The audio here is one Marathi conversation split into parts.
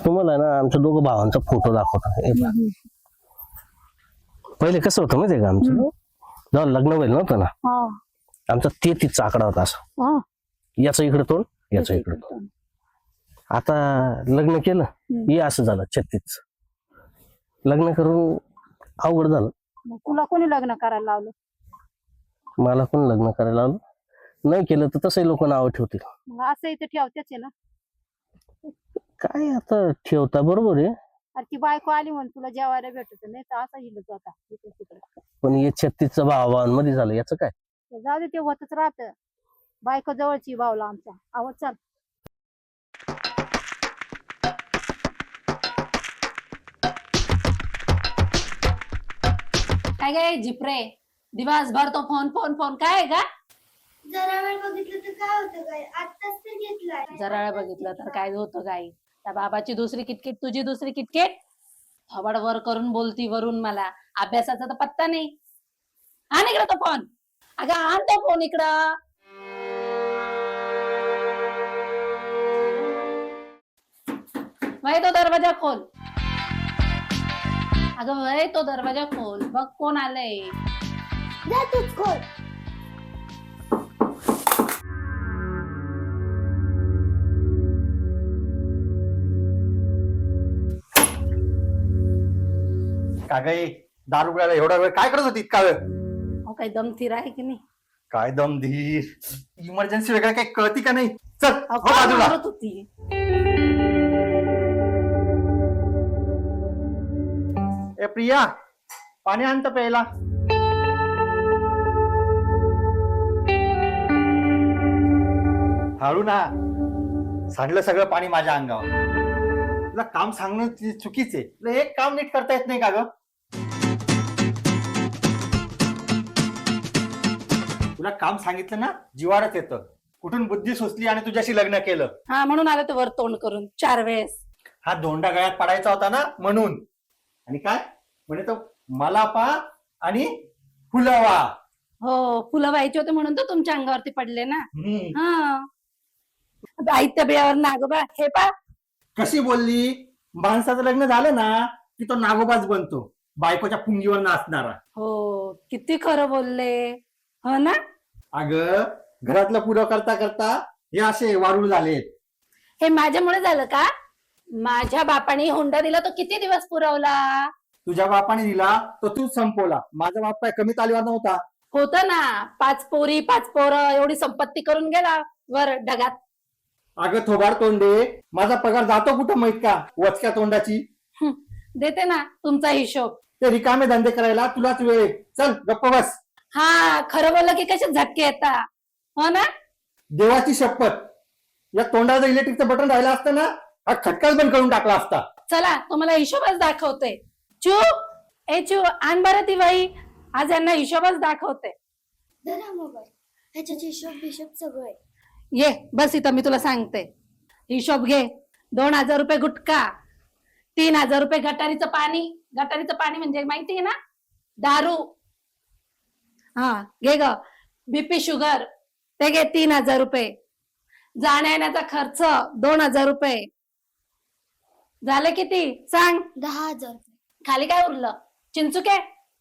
तुम्हाला ना आमच्या दोघं भावांचा फोटो दाखवतो. हे पहा. पहिले कसं होतं माहितीये का आमचं जेव्हा लग्न व्हायला नव्हतं ना, आमचा 33चा आकडा होता असा, याचं इकडे तोंड याचं इकडे तोंड. आता लग्न केलं हे असं झालं 36. लग्न करून अवघड झालं. तुला कोणी लग्न करायला लावलं? मला कोण लग्न करायला लावलं नाही केलं तर तसंही लोक नाव ठेवतील. मग असं इथे ठेवतेच आहे ना. काय आता ठेवता बरोबर आहे, अरे ती बायको आली म्हणून तुला जेवायला भेटत नाही तर असा हिलत होता इकडे तिकडे. पण हे 36चं भावांमध्ये झालं याचं काय. जाऊ दे, ते होतच राहत. बायको जवळची भावला आमच्या. आवाज चाल. काय काय जिप्रे दिवसभर तो फोन फोन फोन काय आहे का? जरा वेळ बघितलं तर काय होतं काय, आत्ताच तर घेतलाय. जरा वेळ बघितलं तर काय होतं काय? त्या बाबाची दुसरी किटकिट तुझी दुसरी किटकिट. थोबड वर करून बोलती वरून मला. अभ्यासाचा तर पत्ता नाही. आण इकडं तो फोन. अगं आण तो फोन इकडं. वय तो दरवाजा खोल. अगं वय तो दरवाजा खोल. बघ कोण आलंय. जा तूच खोल. काय दारू प्यायला एवढा वेळ काय करत होती इतका वेळ? अहो काही दमथीर आहे की नाही? काय दमधीर, इमर्जन्सी वगैरे काही कळती का नाही? चल अहो, हो काय बाजूला. मारत होती? ए प्रिया, पाणी आणतं प्यायला. हळू ना, सांडलं सगळं पाणी माझ्या अंगावर. तुला काम सांगणं चुकीच आहे. तुला एक काम नीट करता येत नाही का ग? तुला काम सांगितलं ना जीवारच येतं. कुठून बुद्धी सुचली आणि तुझ्याशी लग्न केलं. हा म्हणून आलं तो वर तोंड करून 4 वेळेस. हा दोंडा गळ्यात पडायचा होता ना म्हणून. आणि काय म्हणे तो मला पा आणि फुलवा. हो फुलं व्हायचे होते म्हणून तर तुमच्या अंगावरती पडले ना. हा आयत्या बियावर नागोबा हे पा. कशी बोलली? माणसाचं लग्न झालं ना की तो नागोबाच बनतो, बायकोच्या पुंगीवर नाचणारा. हो किती खरं बोलले. हो ना. अगं घरातलं पुरं करता करता हे असे वारूळ झालेत. हे माझ्यामुळे झालं का? माझ्या बापाने हुंडा दिला तो किती दिवस पुरवला? तुझ्या बापाने दिला तो तूच संपवला. माझा बाप काय कमी तालीवर नव्हता. होत ना 5 पोरी 5 पोरं एवढी संपत्ती करून गेला वर ढगात. अगं थोबाड तोंडे, माझा पगार जातो कुठं माहित का वचक्या तोंडाची. देते ना तुमचा हिशोब. ते रिकामे धंदे करायला तुलाच वेळ आहे. चल गप्प बस. हा खरं बोललं की कसे झटके येतात. हो ना. देवाची शपथ, या तोंडाचं इलेक्ट्रिकचं बटन राहिलं असतं ना हा खटकाच बंद करून टाकला असता. चला तुम्हाला हिशोबच दाखवते. चू चू आण बरं ती बाई. आज यांना हिशोबच दाखवते. जरा मोबाईल, ह्याच्यात हिशोब बिशोब सगळं आहे. ये बस इथं मी तुला सांगते. हिशोब घे. 2000 रुपये गुटखा, 3000 रुपये गटारीचं पाणी. गटारीचं पाणी म्हणजे माहिती आहे ना, दारू. हा घे ग. बीपी शुगर ते घे 3000 रुपये. जाण्या येण्याचा खर्च 2000 रुपये. झाले किती सांग? 10,000. खाली काय उरलं? चिंचुके.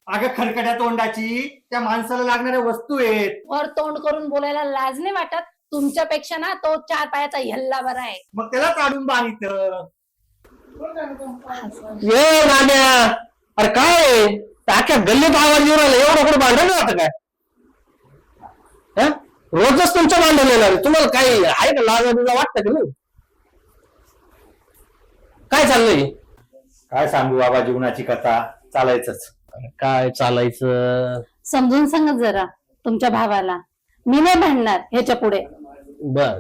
अगं खरकड्या तोंडाची, त्या माणसाला लागणाऱ्या वस्तू आहेत. वर तोंड करून बोलायला लाज नाही वाटत? तुमच्यापेक्षा ना तो 4 पायाचा हल्ला बरा आहे. मग त्याला काढून बांधित. ये नाण्या, अरे काय अख्ख्या गल्लीत आवाज येऊ राहिला. एवढं कुठं भांडण राहतं काय? रोजच तुमचं भांडण येणार. तुम्हाला काही आहे का लाज वाटतं की नाही? काय चाललंय? काय सांगू बाबा, जीवनाची कथा चालायचंच. काय चालायचं. समजून सांगत जरा तुमच्या भावाला. मी नाही भांडणार ह्याच्या पुढे. बर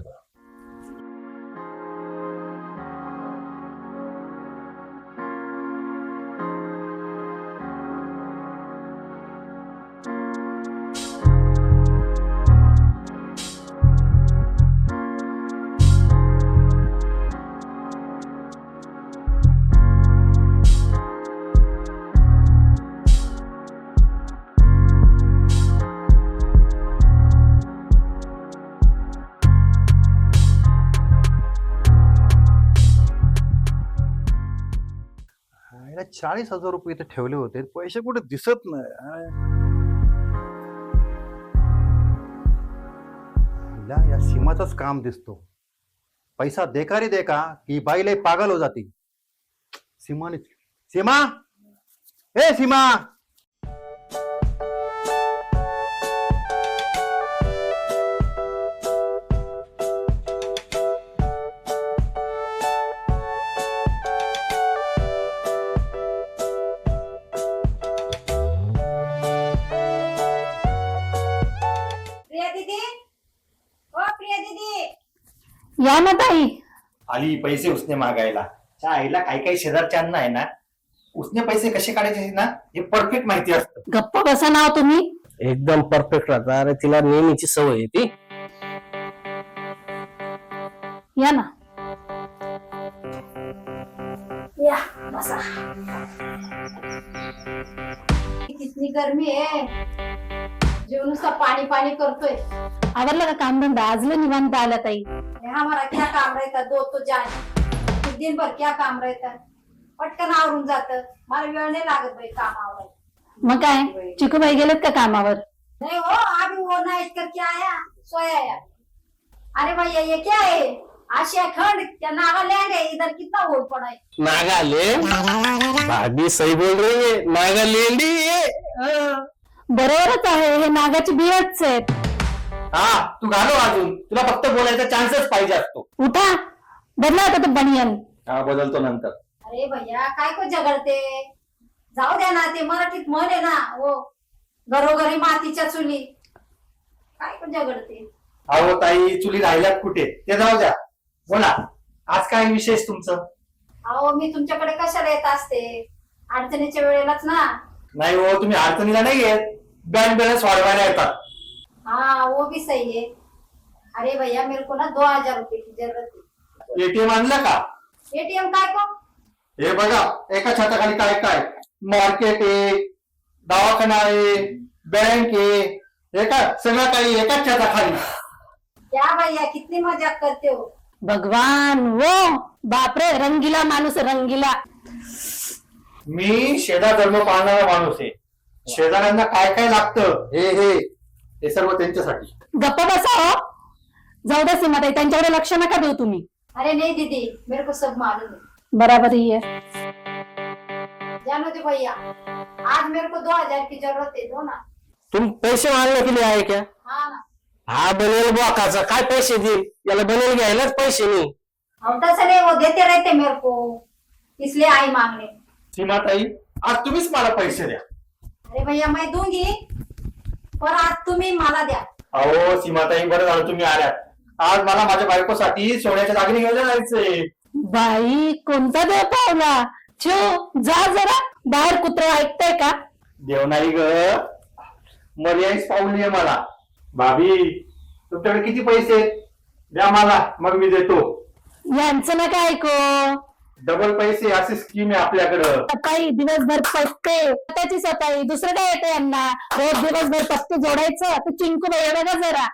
40,000 रुपये इथे ठेवले होते, पैसे कुठे दिसत नाही. हिला या सीमाचंच काम दिसतो. पैसा देका रे देका की बाई लय पागल हो जाती. सीमाने सीमा, ए सीमा. प्रिया दीदी, ओ प्रिया दीदी. या ना ताई. आली पैसे उसने मागायला. त्या आईला काही काही शेजारच्यांना आहे ना, उसने पैसे कसे काढायचे ना हे परफेक्ट माहिती असतं. गप्प बसा नाव तुम्ही. एकदम परफेक्ट राहता. अरे तिला नेहमीची सवय आहे ती. या ना. या बसा. कितनी गर्मी आहे. जीव नुसता पाणी पाणी करतोय. आवरलं का काम धंदा? आज लय निवांत आला ताई. ये हमारा क्या काम रहता दो तो जाने. दिन भर क्या काम रहता. पटकन आवरून जातं. मला वेळ नाही लागत बाई काम आवरायला. मग काय चिकूबाई गेलेत का कामावर? नहीं हो, अभी वो नाइट करके आया, सोया आया. अरे भैया ये क्या है? आशिया खंड क्या नागालैंड है? इधर कितना वोट पड़ा है. नागालैंड. भाभी सही बोल रही है. नागालैंड ही है. बरोबरच आहे. हे नागाची बियच आहेत. हा तू घालो अजून. तुला फक्त बोलायचा चान्सच पाहिजे असतो. उठा, बदला आता ते बनियन. हा बदलतो नंतर. अरे भैया काय को झगडते. जाऊ द्या ना. ते मराठीत म्हण आहे ना, वो घरोघरी मातीच्या चुली. काय को झगडते. अहो ताई, चुली राहिल्यात कुठे ते जाऊ द्या. बोला आज काय विशेष तुमचं? अहो मी तुमच्याकडे कशाला येत असते. अडचणीच्या वेळेलाच ना. नाही हो, तुम्ही अडचणीला नाही येत, बँक बॅलन्स वाढवायला येतात. हाँ वो भी सही है. अरे भैया मेरे को ना 2,000 रुपए की जरूरत है. एटीएम आणलं का? एटीएम काय को. हे बघा एका छताखाली काय काय मार्केट आहे, दवाखाना आहे, बँक आहे, हे काय सगळं काही एकाच छताखाली. क्या भैया कितनी मजाक करते हो. भगवान वो बापरे, रंगीला माणूस आहे, रंगीला. मी शेजार धर्म पाळणारा माणूस आहे. शेजाऱ्यांना काय काय लागतं हे सर्व त्यांच्यासाठी. गप्प बसा हो. जाऊ द्या सीमाताई, त्यांच्याकडे लक्ष नका देऊ तुम्ही. अरे नहीं दीदी मेरे को सब मालूम है. बराबर ही है. जानो दे भैया, आज मेरे को 2,000 की जरूरत है. दो ना. तुम पैसे मागने के लिए आए क्या? हाँ ना. हा बनेल बॉकाचा काय पैसे देईल. याला बनेल घ्यायलाच पैसे नाही. हम तसं नहीं, वो देते रहते मेरे को, इसलिए आई मांगने. सीमाताई आज तुम्हीच मला पैसे द्या. अरे भैया मैं दूंगी, पर आज तुम्ही मला द्या. अहो सीमाताई बरं झालं तुम्ही आल्यात. आज मला माझ्या बायकोसाठी सोन्याच्या दागिने घ्यायला जायचंय. बाई कोणता देव पावला. छो जा जरा बाहेर. कुत्र ऐकताय का? देव नाही ग, मर्यादाच पावली आहे मला. भाभी तुमच्याकडे किती पैसे आहेत? द्या मला, मग मी देतो. यांचं नका ऐको. डबल पैसे अशी स्कीम आहे आपल्याकडं. सकाळी दिवसभर पत्ते, त्याची सकाळी दुसरं काय येतं यांना. रोज दिवसभर पत्ते जोडायचं. तू चिंकू बाई बघा जरा.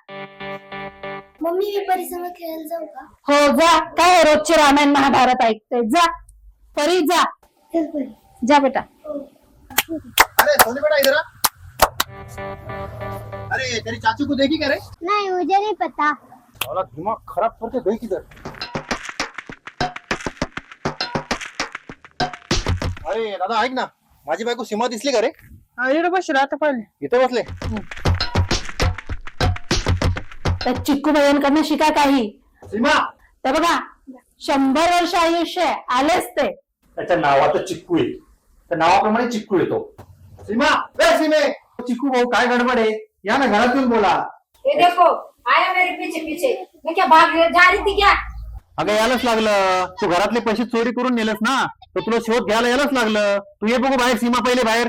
मम्मी मी परिसंग खेळायला जाऊ का? हो जा. काय रोजचे रामायण महाभारत ऐकते. जा परी जा. चल परी. जा बेटा. अरे सोनी बेटा इधर आ. अरे तेरी चाचू को देखी क्या रे? नहीं मुझे नहीं पता. साला दिमाग खराब करके गई किधर? अरे दादा ऐक ना, माझी बायको सीमा दिसली का रे? इकडे बसला आता पहिले. इथं बसले. तर चिक्कू बाईंकडनं शिका काही. सीमा तर बघा 100 वर्ष आयुष्य आहे. आलेच ते. त्याच्या नावात चिक्कू आहे, त्या नावाप्रमाणे चिक्कू येतो. सीमा ए सीमे, चिक्कू भाऊ काय गडबड आहे? या ना घरात येऊन बोला. ये देखो आया मेरे पीछे पीछे. मैं क्या भाग जा रही थी क्या. अगं यायलाच लागलं. तू घरातले पैसे चोरी करून नेलस ना, तर तुला शोध घ्यायला यायलाच लागलं. तू ये बघू बाहेर. सीमा पहिले बाहेर.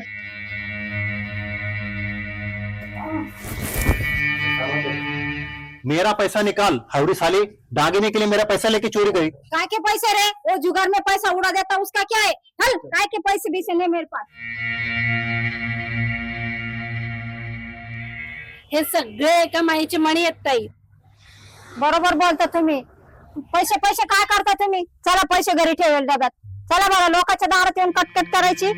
मेरा पैसा निकाल. हावड़ी साली दागिने के लिए मेरा पैसा लेके चोरी करी. काय के पैसे रे. वो जुगाड़ में पैसा उड़ा देता उसका क्या है. हल काय के पैसे भी से नहीं मेरे पास. हे सगळे एका माईची मणी आहेत ताई. बरोबर बोलता तुम्ही. पैसे पैसे काय करता तुम्ही. चला पैसे घरी ठेवेल डब्यात. चला बरं लोकांच्या दारात येऊन कटकट करायची.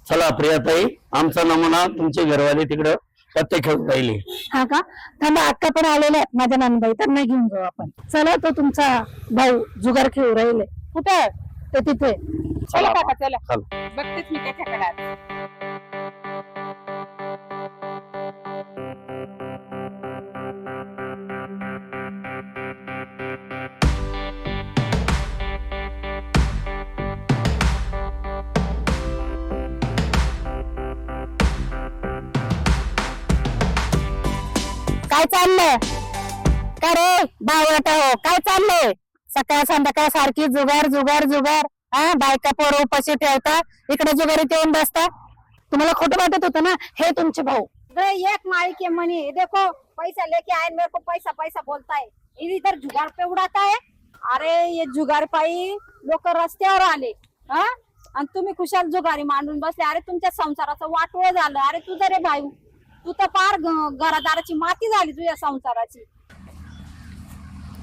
चला प्रियाताई, आमचा नमुना तुमचे घरवाले तिकडं पत्ते खेळून राहिले. हा का? थांबा, अक्का पण आलेल्या आहेत माझ्या नंदबाई, त्यांना घेऊन जाऊ आपण. चला, तो तुमचा भाऊ जुगार खेळू राहिले. कुठे आहे? ते तिथे. चला काका, चला. चला. बघतेच मी त्याच्याकडे आज. काय चाललंय? का रे बावळटा हो, काय चाललंय? सकाळ संध्याकाळ सारखी जुगार जुगार जुगार. हा, बायका पोरं उपाशी ठेवता, इकडे जुगारीत येऊन बसता. तुम्हाला खोटं वाटत होतं ना? हे तुमचे भाऊ. एक माई के मनी देखो, पैसा लेके आए, मेरे को पैसा पैसा बोलता है, इधर जुगार पे उड़ाता है. अरे ये जुगार पायी लोक रस्त्यावर आले, हा, आणि तुम्ही खुशाल जुगारी मांडून बसले. अरे तुमच्या संसाराचं वाटोळ झालं. अरे तुझं रे भाऊ, तू तर पार घरादाराची माती झाली तुझ्या संसाराची.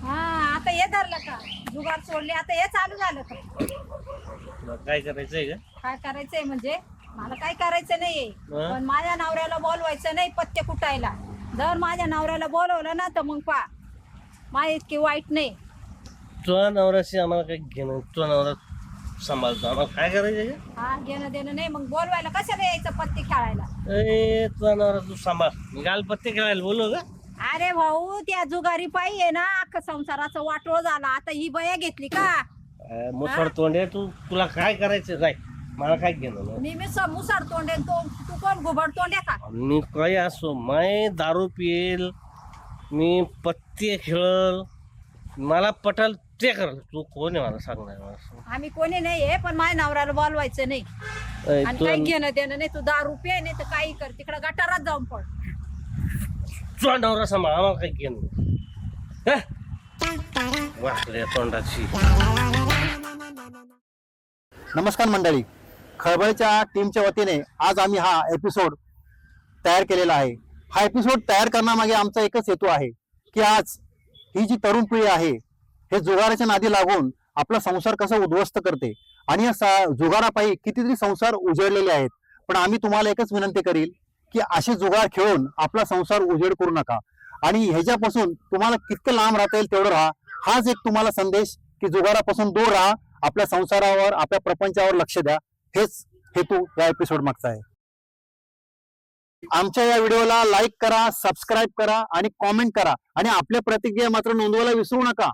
हा, आता हे धरलं का? जुगार सोडले, आता हे चालू झालं का? काय करायचंय का? काय करायचंय म्हणजे? मला काय करायचं नाहीये, पण माझ्या नवऱ्याला बोलवायचं नाही पत्ते कुटायला. जर माझ्या नवऱ्याला बोलवलं ना तर मग पा माझी इतकी वाईट नाही. तुझ्या नवऱ्याशी आम्हाला काही घेणं, तुझा नवरा सांभाळतो, आम्हाला काय करायचंय का? हा, घेणं देणं नाही. मग बोलवायला कशाला यायचं पत्ते खेळायला? तुझा नवरा तू सांभाळ, मी काल पत्ते खेळायला बोललो का? अरे भाऊ, त्या जुगारी पायी आहे ना अख्खं संसाराचं वाटोळ झाला. आता ही बया घेतली का? मुसळ तोंडे, तुला काय करायचं काय? मला काय घेणं नाही. मी मुसार तोंडे, तू कोण घुबड तोंडे का? मी काही असो, मी दारू पिईल, मी पत्ते खेळल, मला पटल ते कर. तू कोण आहे मला सांगणार? आम्ही कोणी नाहीये, पण माझ्या नवऱ्याला बोलवायचं नाही. आणि काही घेणं देणं नाही. तू 10 रुपये नाही तर काही कर, तिकडे गटारात जाऊन पड. तुझा नवरा सांभाळ, आम्हाला काही घेणं नाही. वाकल्या तोंडाची. नमस्कार मंडळी, खळबळच्या टीमच्या वतीने आज आम्ही हा एपिसोड तयार केलेला आहे. हा एपिसोड तयार करण्यामागे आमचा एकच हेतू आहे की आज ही जी तरुण पिढी आहे हे जुगाराच्या नादी लागून आपला संसार कसा उद्ध्वस्त करते आणि या जुगारापायी कितीतरी संसार उजळलेले आहेत. पण आम्ही तुम्हाला एकच विनंती करील की असे जुगार खेळून आपला संसार उजेड करू नका आणि ह्याच्यापासून तुम्हाला कितकं लांब राहता येईल तेवढं राहा. हाच एक तुम्हाला संदेश की जुगारापासून दूर राहा, आपल्या संसारावर, आपल्या प्रपंचावर लक्ष द्या. हेच हेतू या एपिसोड मागचा आहे. आमच्या या व्हिडिओला लाईक करा, सबस्क्राईब करा आणि कॉमेंट करा आणि आपल्या प्रतिक्रिया मात्र नोंदवायला विसरू नका.